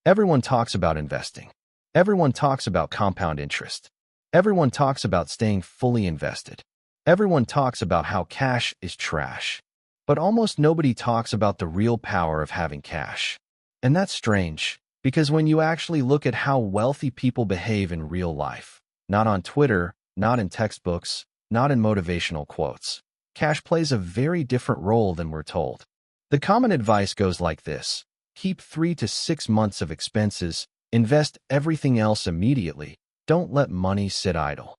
Everyone talks about investing. Everyone talks about compound interest. Everyone talks about staying fully invested. Everyone talks about how cash is trash. But almost nobody talks about the real power of having cash. And that's strange, because when you actually look at how wealthy people behave in real life, not on Twitter, not in textbooks, not in motivational quotes, cash plays a very different role than we're told. The common advice goes like this: keep 3 to 6 months of expenses, invest everything else immediately, don't let money sit idle.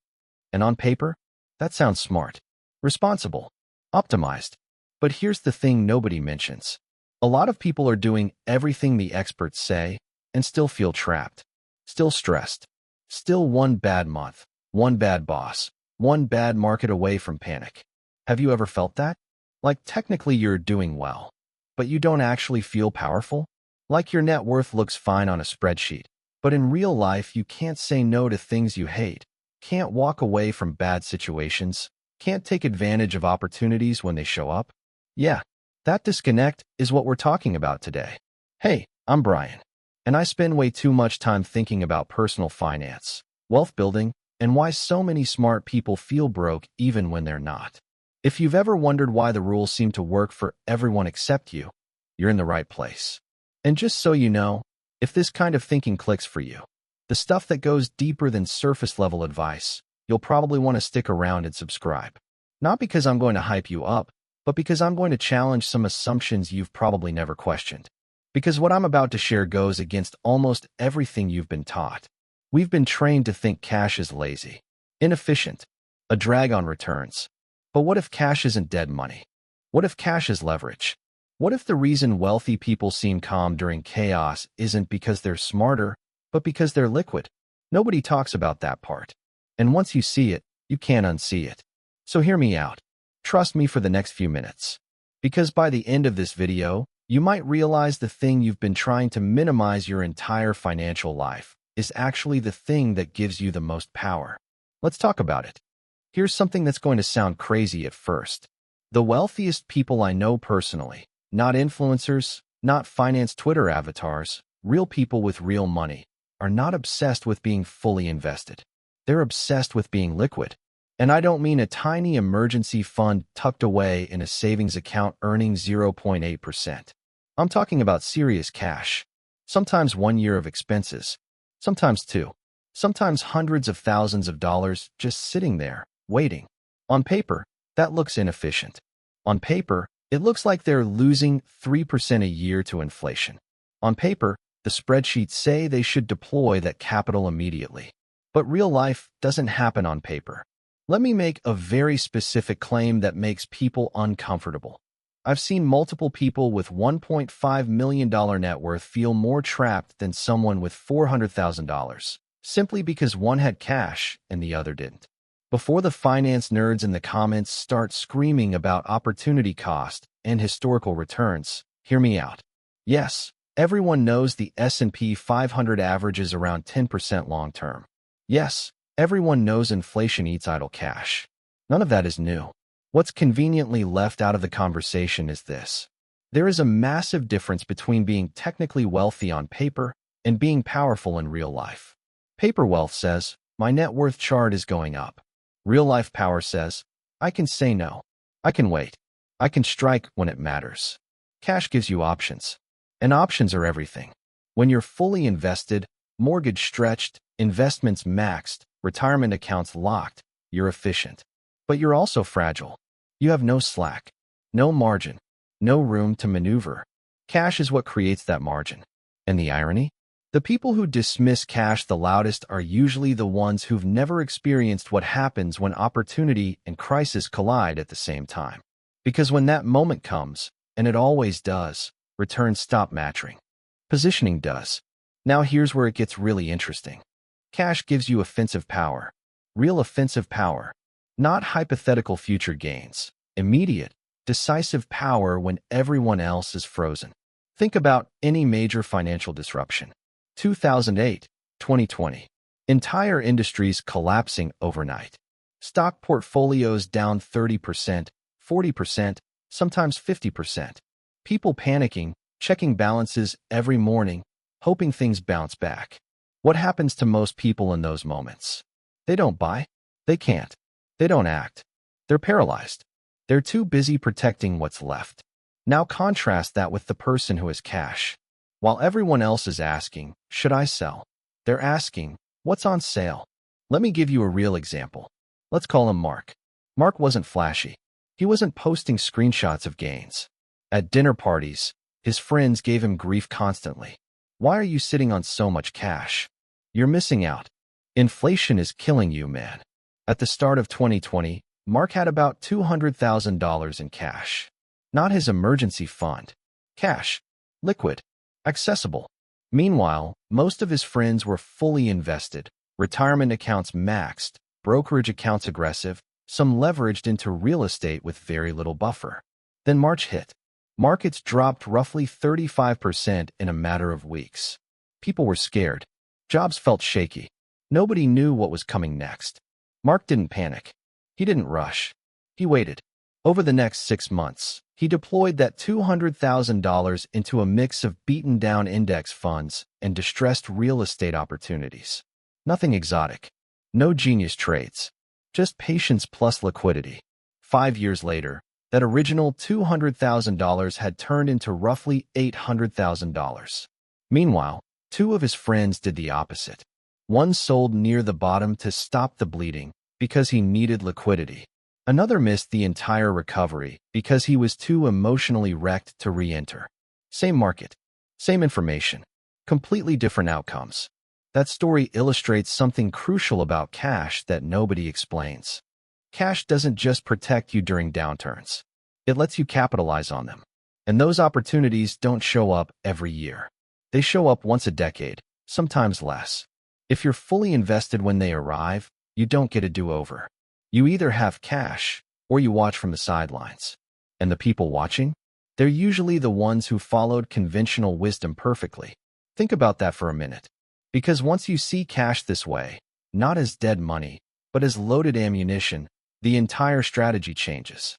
And on paper, that sounds smart, responsible, optimized. But here's the thing nobody mentions. A lot of people are doing everything the experts say and still feel trapped, still stressed, still one bad month, one bad boss, one bad market away from panic. Have you ever felt that? Like technically you're doing well, but you don't actually feel powerful? Like your net worth looks fine on a spreadsheet, but in real life you can't say no to things you hate, can't walk away from bad situations, can't take advantage of opportunities when they show up? Yeah, that disconnect is what we're talking about today. Hey, I'm Brian, and I spend way too much time thinking about personal finance, wealth building, and why so many smart people feel broke even when they're not. If you've ever wondered why the rules seem to work for everyone except you, you're in the right place. And just so you know, if this kind of thinking clicks for you, the stuff that goes deeper than surface-level advice, you'll probably want to stick around and subscribe. Not because I'm going to hype you up, but because I'm going to challenge some assumptions you've probably never questioned. Because what I'm about to share goes against almost everything you've been taught. We've been trained to think cash is lazy, inefficient, a drag on returns. But what if cash isn't dead money? What if cash is leverage? What if the reason wealthy people seem calm during chaos isn't because they're smarter, but because they're liquid? Nobody talks about that part. And once you see it, you can't unsee it. So hear me out. Trust me for the next few minutes. Because by the end of this video, you might realize the thing you've been trying to minimize your entire financial life is actually the thing that gives you the most power. Let's talk about it. Here's something that's going to sound crazy at first. The wealthiest people I know personally, not influencers, not finance Twitter avatars, real people with real money, are not obsessed with being fully invested. They're obsessed with being liquid. And I don't mean a tiny emergency fund tucked away in a savings account earning 0.8%. I'm talking about serious cash. Sometimes 1 year of expenses, sometimes 2, sometimes hundreds of thousands of dollars just sitting there, waiting. On paper, that looks inefficient. On paper, it looks like they're losing 3% a year to inflation. On paper, the spreadsheets say they should deploy that capital immediately. But real life doesn't happen on paper. Let me make a very specific claim that makes people uncomfortable. I've seen multiple people with $1.5 million net worth feel more trapped than someone with $400,000, simply because one had cash and the other didn't. Before the finance nerds in the comments start screaming about opportunity cost and historical returns, hear me out. Yes, everyone knows the S&P 500 averages around 10% long-term. Yes, everyone knows inflation eats idle cash. None of that is new. What's conveniently left out of the conversation is this. There is a massive difference between being technically wealthy on paper and being powerful in real life. Paper wealth says, my net worth chart is going up. Real life power says, I can say no. I can wait. I can strike when it matters. Cash gives you options. And options are everything. When you're fully invested, mortgage stretched, investments maxed, retirement accounts locked, you're efficient. But you're also fragile. You have no slack, no margin, no room to maneuver. Cash is what creates that margin. And the irony? The people who dismiss cash the loudest are usually the ones who've never experienced what happens when opportunity and crisis collide at the same time. Because when that moment comes, and it always does, returns stop matching. Positioning does. Now here's where it gets really interesting. Cash gives you offensive power. Real offensive power. Not hypothetical future gains. Immediate, decisive power when everyone else is frozen. Think about any major financial disruption. 2008, 2020. Entire industries collapsing overnight. Stock portfolios down 30%, 40%, sometimes 50%. People panicking, checking balances every morning, hoping things bounce back. What happens to most people in those moments? They don't buy. They can't. They don't act. They're paralyzed. They're too busy protecting what's left. Now contrast that with the person who has cash. While everyone else is asking, should I sell? They're asking, what's on sale? Let me give you a real example. Let's call him Mark. Mark wasn't flashy. He wasn't posting screenshots of gains. At dinner parties, his friends gave him grief constantly. Why are you sitting on so much cash? You're missing out. Inflation is killing you, man. At the start of 2020, Mark had about $200,000 in cash. Not his emergency fund. Cash. Liquid. Accessible. Meanwhile, most of his friends were fully invested, retirement accounts maxed, brokerage accounts aggressive, some leveraged into real estate with very little buffer. Then March hit. Markets dropped roughly 35% in a matter of weeks. People were scared. Jobs felt shaky. Nobody knew what was coming next. Mark didn't panic. He didn't rush. He waited. Over the next 6 months, he deployed that $200,000 into a mix of beaten-down index funds and distressed real estate opportunities. Nothing exotic. No genius trades. Just patience plus liquidity. 5 years later, that original $200,000 had turned into roughly $800,000. Meanwhile, 2 of his friends did the opposite. One sold near the bottom to stop the bleeding because he needed liquidity. Another missed the entire recovery because he was too emotionally wrecked to re-enter. Same market, same information, completely different outcomes. That story illustrates something crucial about cash that nobody explains. Cash doesn't just protect you during downturns. It lets you capitalize on them. And those opportunities don't show up every year. They show up once a decade, sometimes less. If you're fully invested when they arrive, you don't get a do-over. You either have cash or you watch from the sidelines. And the people watching? They're usually the ones who followed conventional wisdom perfectly. Think about that for a minute. Because once you see cash this way, not as dead money, but as loaded ammunition, the entire strategy changes.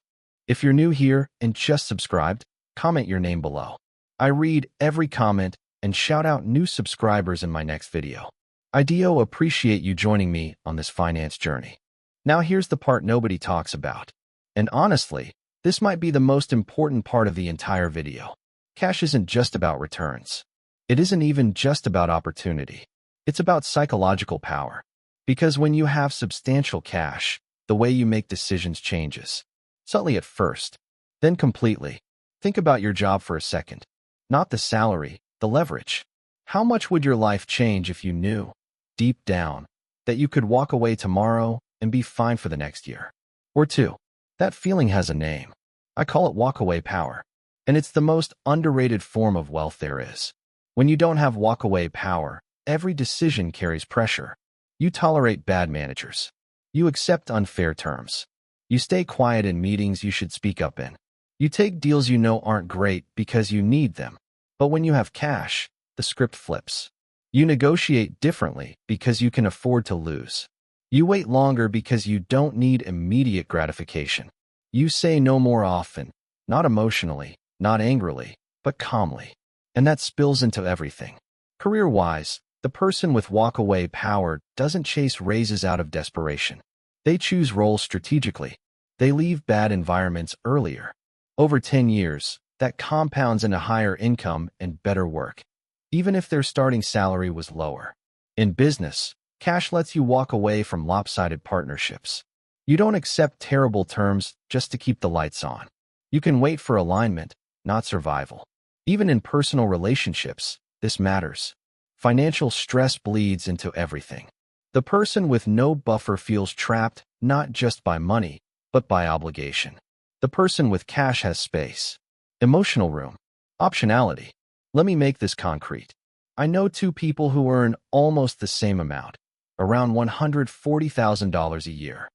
If you're new here and just subscribed, comment your name below. I read every comment and shout out new subscribers in my next video. I do appreciate you joining me on this finance journey. Now here's the part nobody talks about. And honestly, this might be the most important part of the entire video. Cash isn't just about returns. It isn't even just about opportunity. It's about psychological power. Because when you have substantial cash, the way you make decisions changes. Subtly at first, then completely. Think about your job for a second. Not the salary, the leverage. How much would your life change if you knew, deep down, that you could walk away tomorrow and be fine for the next year or 2? That feeling has a name. I call it walkaway power. And it's the most underrated form of wealth there is. When you don't have walkaway power, every decision carries pressure. You tolerate bad managers. You accept unfair terms. You stay quiet in meetings you should speak up in. You take deals you know aren't great because you need them. But when you have cash, the script flips. You negotiate differently because you can afford to lose. You wait longer because you don't need immediate gratification. You say no more often, not emotionally, not angrily, but calmly. And that spills into everything. Career-wise, the person with walkaway power doesn't chase raises out of desperation. They choose roles strategically. They leave bad environments earlier. Over 10 years, that compounds into higher income and better work, even if their starting salary was lower. In business, cash lets you walk away from lopsided partnerships. You don't accept terrible terms just to keep the lights on. You can wait for alignment, not survival. Even in personal relationships, this matters. Financial stress bleeds into everything. The person with no buffer feels trapped not just by money, but by obligation. The person with cash has space, emotional room, optionality. Let me make this concrete. I know 2 people who earn almost the same amount, around $140,000 a year.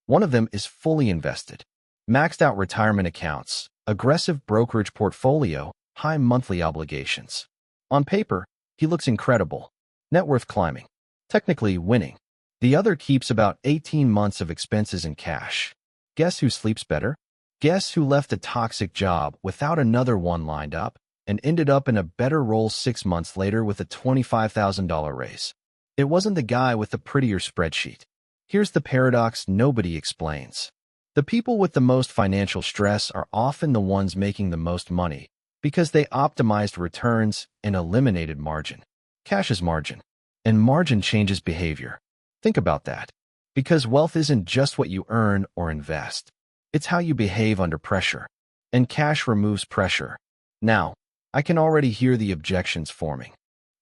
One of them is fully invested, maxed out retirement accounts, aggressive brokerage portfolio, high monthly obligations. On paper, he looks incredible, net worth climbing, technically winning. The other keeps about 18 months of expenses in cash. Guess who sleeps better? Guess who left a toxic job without another one lined up? and ended up in a better role 6 months later with a $25,000 raise. It wasn't the guy with the prettier spreadsheet. Here's the paradox nobody explains. The people with the most financial stress are often the ones making the most money because they optimized returns and eliminated margin. Cash is margin, and margin changes behavior. Think about that. Because wealth isn't just what you earn or invest. It's how you behave under pressure. And cash removes pressure. Now, I can already hear the objections forming.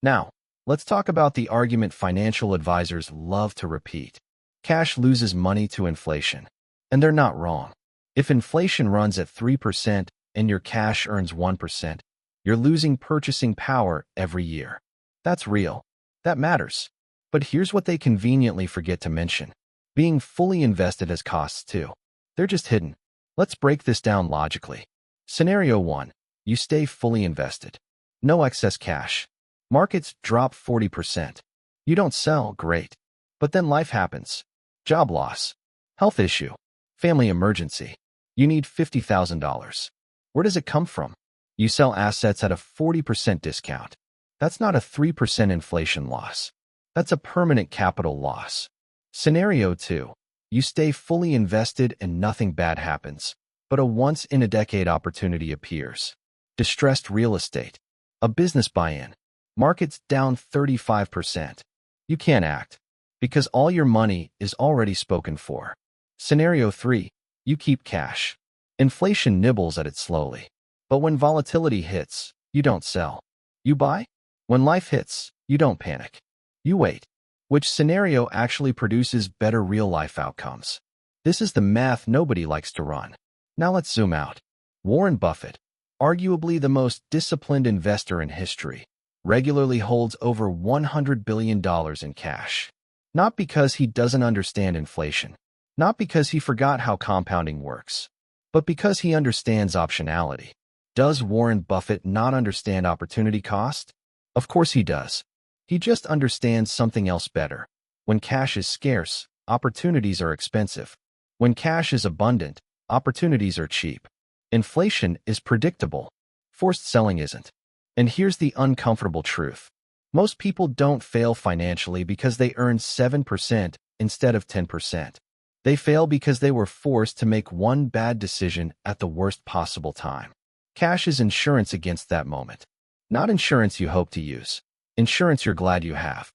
Now, let's talk about the argument financial advisors love to repeat. Cash loses money to inflation. And they're not wrong. If inflation runs at 3% and your cash earns 1%, you're losing purchasing power every year. That's real. That matters. But here's what they conveniently forget to mention. Being fully invested has costs too. They're just hidden. Let's break this down logically. Scenario 1. You stay fully invested. No excess cash. Markets drop 40%. You don't sell, great. But then life happens. Job loss. Health issue. Family emergency. You need $50,000. Where does it come from? You sell assets at a 40% discount. That's not a 3% inflation loss. That's a permanent capital loss. Scenario 2. You stay fully invested and nothing bad happens, but a once-in-a-decade opportunity appears. Distressed real estate. A business buy-in. Markets down 35%. You can't act, because all your money is already spoken for. Scenario 3. You keep cash. Inflation nibbles at it slowly. But when volatility hits, you don't sell. You buy? When life hits, you don't panic. You wait. Which scenario actually produces better real-life outcomes? This is the math nobody likes to run. Now let's zoom out. Warren Buffett, arguably the most disciplined investor in history, regularly holds over $100 billion in cash. Not because he doesn't understand inflation, not because he forgot how compounding works, but because he understands optionality. Does Warren Buffett not understand opportunity cost? Of course he does. He just understands something else better. When cash is scarce, opportunities are expensive. When cash is abundant, opportunities are cheap. Inflation is predictable. Forced selling isn't. And here's the uncomfortable truth. Most people don't fail financially because they earn 7% instead of 10%. They fail because they were forced to make one bad decision at the worst possible time. Cash is insurance against that moment. Not insurance you hope to use. Insurance you're glad you have.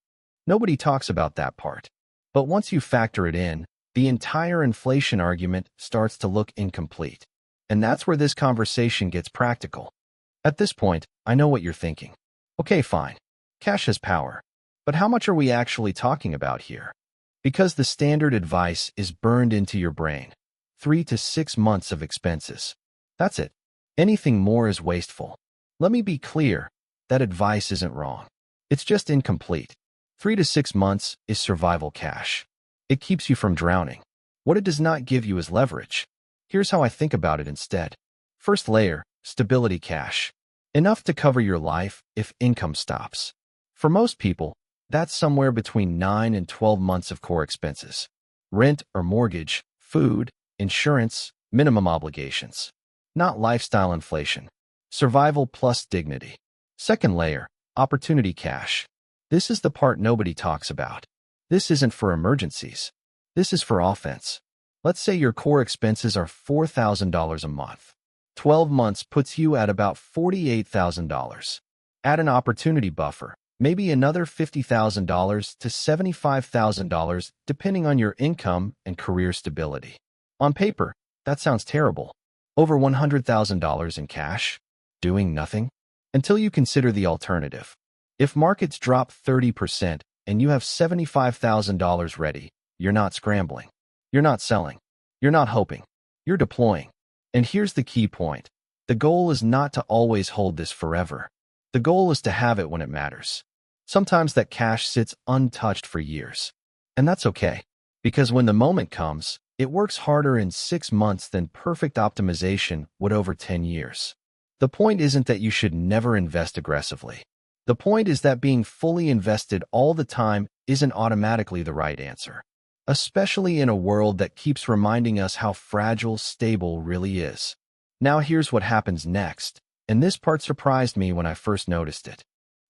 Nobody talks about that part. But once you factor it in, the entire inflation argument starts to look incomplete. And that's where this conversation gets practical. At this point, I know what you're thinking. Okay, fine. Cash has power. But how much are we actually talking about here? Because the standard advice is burned into your brain. 3 to 6 months of expenses. That's it. Anything more is wasteful. Let me be clear. That advice isn't wrong. It's just incomplete. 3 to 6 months is survival cash. It keeps you from drowning. What it does not give you is leverage. Here's how I think about it instead. First layer, stability cash. Enough to cover your life if income stops. For most people, that's somewhere between 9 and 12 months of core expenses. Rent or mortgage, food, insurance, minimum obligations. Not lifestyle inflation. Survival plus dignity. Second layer, opportunity cash. This is the part nobody talks about. This isn't for emergencies. This is for offense. Let's say your core expenses are $4,000 a month. 12 months puts you at about $48,000. Add an opportunity buffer, maybe another $50,000 to $75,000 depending on your income and career stability. On paper, that sounds terrible. Over $100,000 in cash? Doing nothing? Until you consider the alternative. If markets drop 30% and you have $75,000 ready, you're not scrambling. You're not selling. You're not hoping. You're deploying. And here's the key point. The goal is not to always hold this forever. The goal is to have it when it matters. Sometimes that cash sits untouched for years. And that's okay. Because when the moment comes, it works harder in 6 months than perfect optimization would over 10 years. The point isn't that you should never invest aggressively. The point is that being fully invested all the time isn't automatically the right answer. Especially in a world that keeps reminding us how fragile stable really is. Now here's what happens next. And this part surprised me when I first noticed it.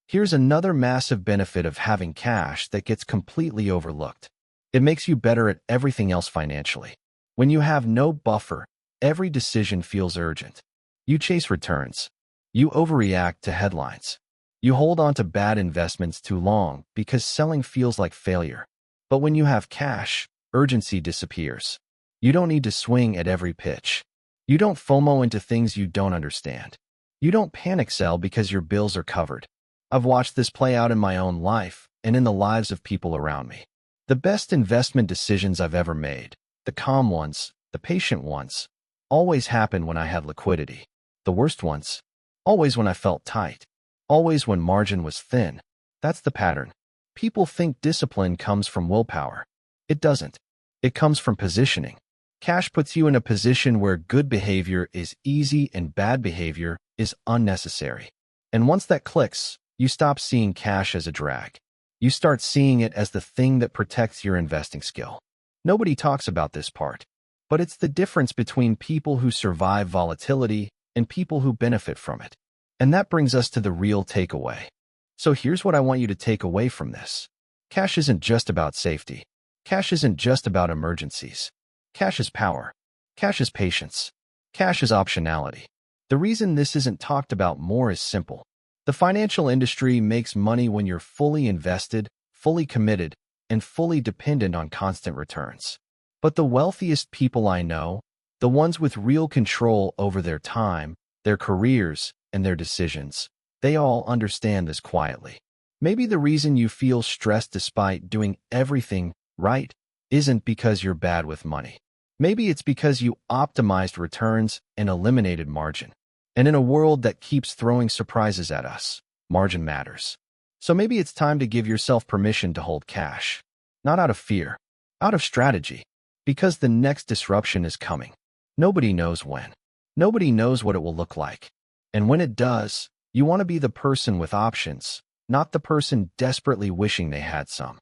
Here's another massive benefit of having cash that gets completely overlooked. It makes you better at everything else financially. When you have no buffer, every decision feels urgent. You chase returns. You overreact to headlines. You hold on to bad investments too long because selling feels like failure. But when you have cash, urgency disappears. You don't need to swing at every pitch. You don't FOMO into things you don't understand. You don't panic sell because your bills are covered. I've watched this play out in my own life and in the lives of people around me. The best investment decisions I've ever made, the calm ones, the patient ones, always happened when I had liquidity. The worst ones, always when I felt tight, always when margin was thin. That's the pattern. People think discipline comes from willpower. It doesn't. It comes from positioning. Cash puts you in a position where good behavior is easy and bad behavior is unnecessary. And once that clicks, you stop seeing cash as a drag. You start seeing it as the thing that protects your investing skill. Nobody talks about this part, but it's the difference between people who survive volatility and people who benefit from it. And that brings us to the real takeaway. So here's what I want you to take away from this. Cash isn't just about safety. Cash isn't just about emergencies. Cash is power. Cash is patience. Cash is optionality. The reason this isn't talked about more is simple. The financial industry makes money when you're fully invested, fully committed, and fully dependent on constant returns. But the wealthiest people I know, the ones with real control over their time, their careers, and their decisions, they all understand this quietly. Maybe the reason you feel stressed despite doing everything right isn't because you're bad with money. Maybe it's because you optimized returns and eliminated margin. And in a world that keeps throwing surprises at us, margin matters. So maybe it's time to give yourself permission to hold cash. Not out of fear, out of strategy. Because the next disruption is coming. Nobody knows when. Nobody knows what it will look like. And when it does, you want to be the person with options, not the person desperately wishing they had some.